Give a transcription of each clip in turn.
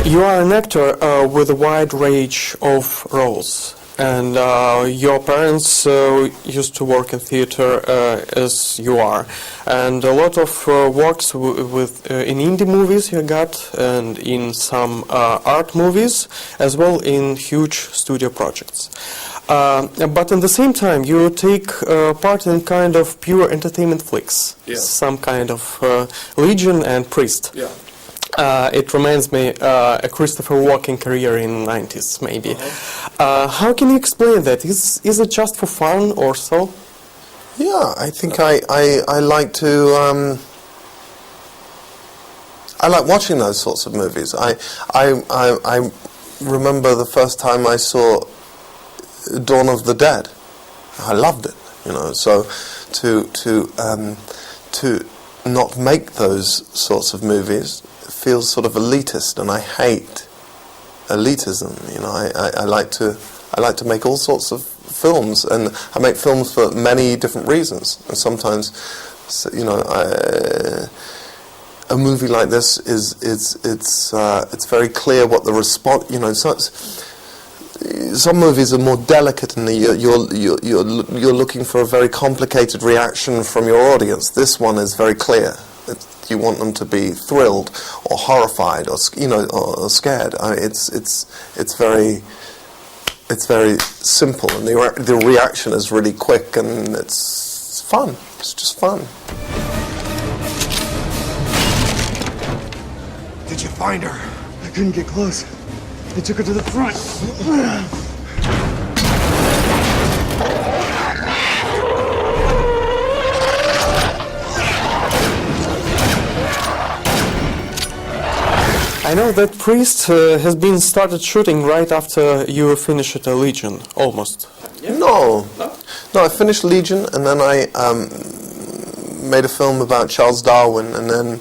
You are an actor with a wide range of roles, and your parents used to work in theater as you are, and a lot of works in indie movies you got, and in some art movies, as well in huge studio projects. But at the same time, you take part in kind of pure entertainment flicks, some kind of Legion and Priest. Yeah. It reminds me a Christopher Walken career in the 90s, maybe. How can you explain that? Is it just for fun or so? Yeah, I think I like to. I like watching those sorts of movies. I remember the first time I saw Dawn of the Dead. I loved it, you know. So to not make those sorts of movies feels sort of elitist, and I hate elitism. You know, I like to make all sorts of films, and I make films for many different reasons. And sometimes, you know, a movie like this it's very clear what the response. You know, some movies are more delicate, and you're looking for a very complicated reaction from your audience. This one is very clear. You want them to be thrilled or horrified or or scared. It's very simple, and the reaction is really quick, and it's fun. It's just fun. Did you find her? I couldn't get close. They took her to the front. I know that Priest has been started shooting right after you finished Legion, almost. Yeah. No, I finished Legion, and then I made a film about Charles Darwin, and then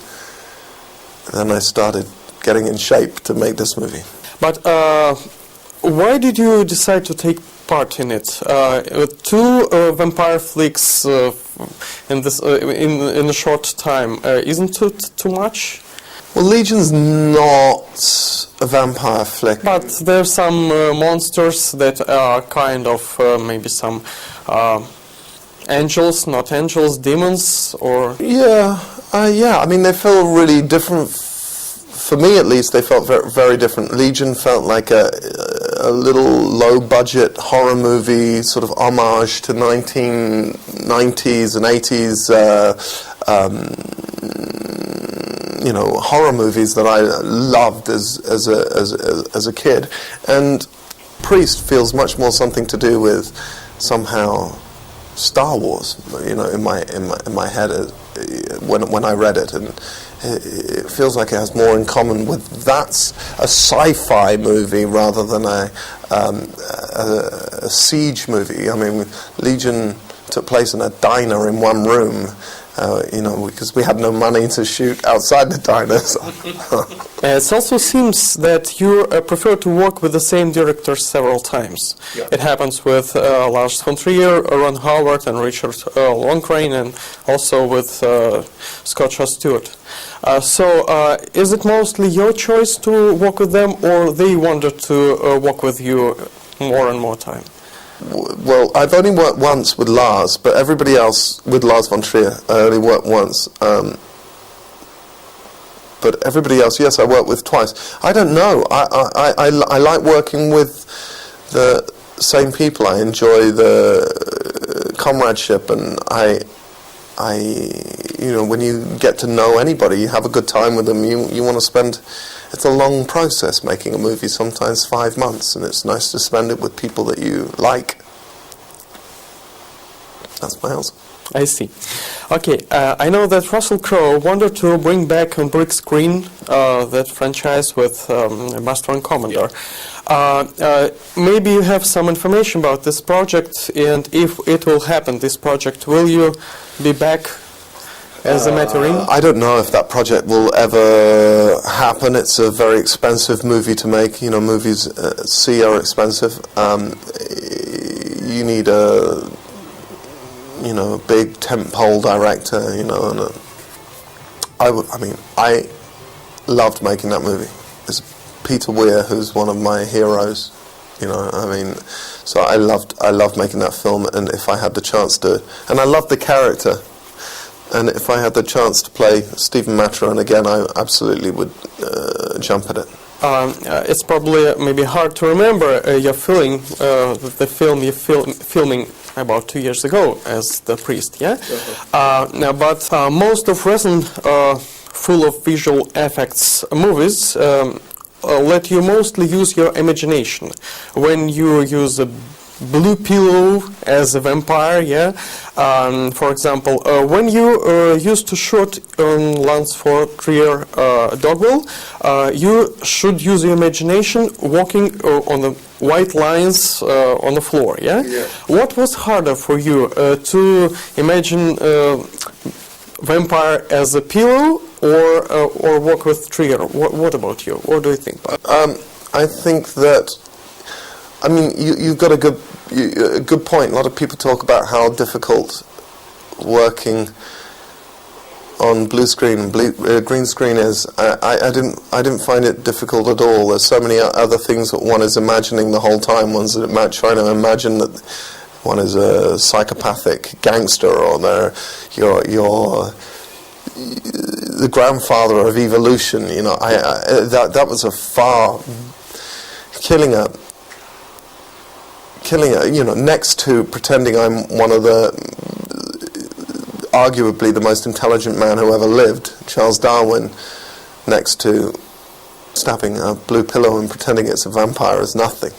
I started getting in shape to make this movie. But why did you decide to take part in it? Two vampire flicks in a short time isn't it too much? Well, Legion's not a vampire flick. But there's some monsters that are kind of maybe some angels, not angels, demons, or... Yeah, I mean, they feel really different. For me, at least, they felt very, very different. Legion felt like a little low-budget horror movie, sort of homage to 1990s and 80s you know, horror movies that I loved as a kid, and Priest feels much more something to do with somehow Star Wars. You know, in my head when I read it, and it feels like it has more in common with that's a sci-fi movie rather than a siege movie. I mean, Legion took place in a diner in one room. You know, because we had no money to shoot outside the diners. It also seems that you prefer to work with the same director several times. Yeah. It happens with Lars von Trier, Ron Howard, and Richard Longcrane, and also with Scott Shaw Stewart. So, is it mostly your choice to work with them, or they wanted to work with you more and more time? Well, I've only worked once with Lars, but everybody else, with Lars von Trier, I only worked once. But everybody else, yes, I worked with twice. I don't know. I like working with the same people. I enjoy the comradeship, and you know, when you get to know anybody, you have a good time with them. You want to spend. It's a long process making a movie, sometimes 5 months, and it's nice to spend it with people that you like. That's my answer. I see. Okay, I know that Russell Crowe wanted to bring back on big screen that franchise with Master and Commander. Maybe you have some information about this project, and if it will happen, this project, will you be back as a Matterine? I don't know if that project will ever happen. It's a very expensive movie to make. You know, movies at sea are expensive. You need a big tentpole director. You know, and I loved making that movie. It's a Peter Weir, who's one of my heroes. You know, I mean, so I loved making that film, and if I had the chance to, and I loved the character, and if I had the chance to play Stephen Maturin again, I absolutely would jump at it. It's probably maybe hard to remember your feeling, the film you're filming about 2 years ago as the priest, yeah? But most of recent full of visual effects movies let you mostly use your imagination. When you use a blue pillow as a vampire, yeah. For example, when you used to shoot on Lance for Trier Dogville, you should use your imagination walking on the white lines on the floor, yeah? What was harder for you, to imagine vampire as a pillow or walk with Trier? What about you? What do you think? I think that, I mean, you've got a good point. A lot of people talk about how difficult working on blue screen and green screen is. I didn't find it difficult at all. There's so many other things that one is imagining the whole time. One's trying to imagine that one is a psychopathic gangster, or you're the grandfather of evolution. You know, that was a far killing a, you know, next to pretending I'm one of the, arguably the most intelligent man who ever lived, Charles Darwin, next to snapping a blue pillow and pretending it's a vampire is nothing.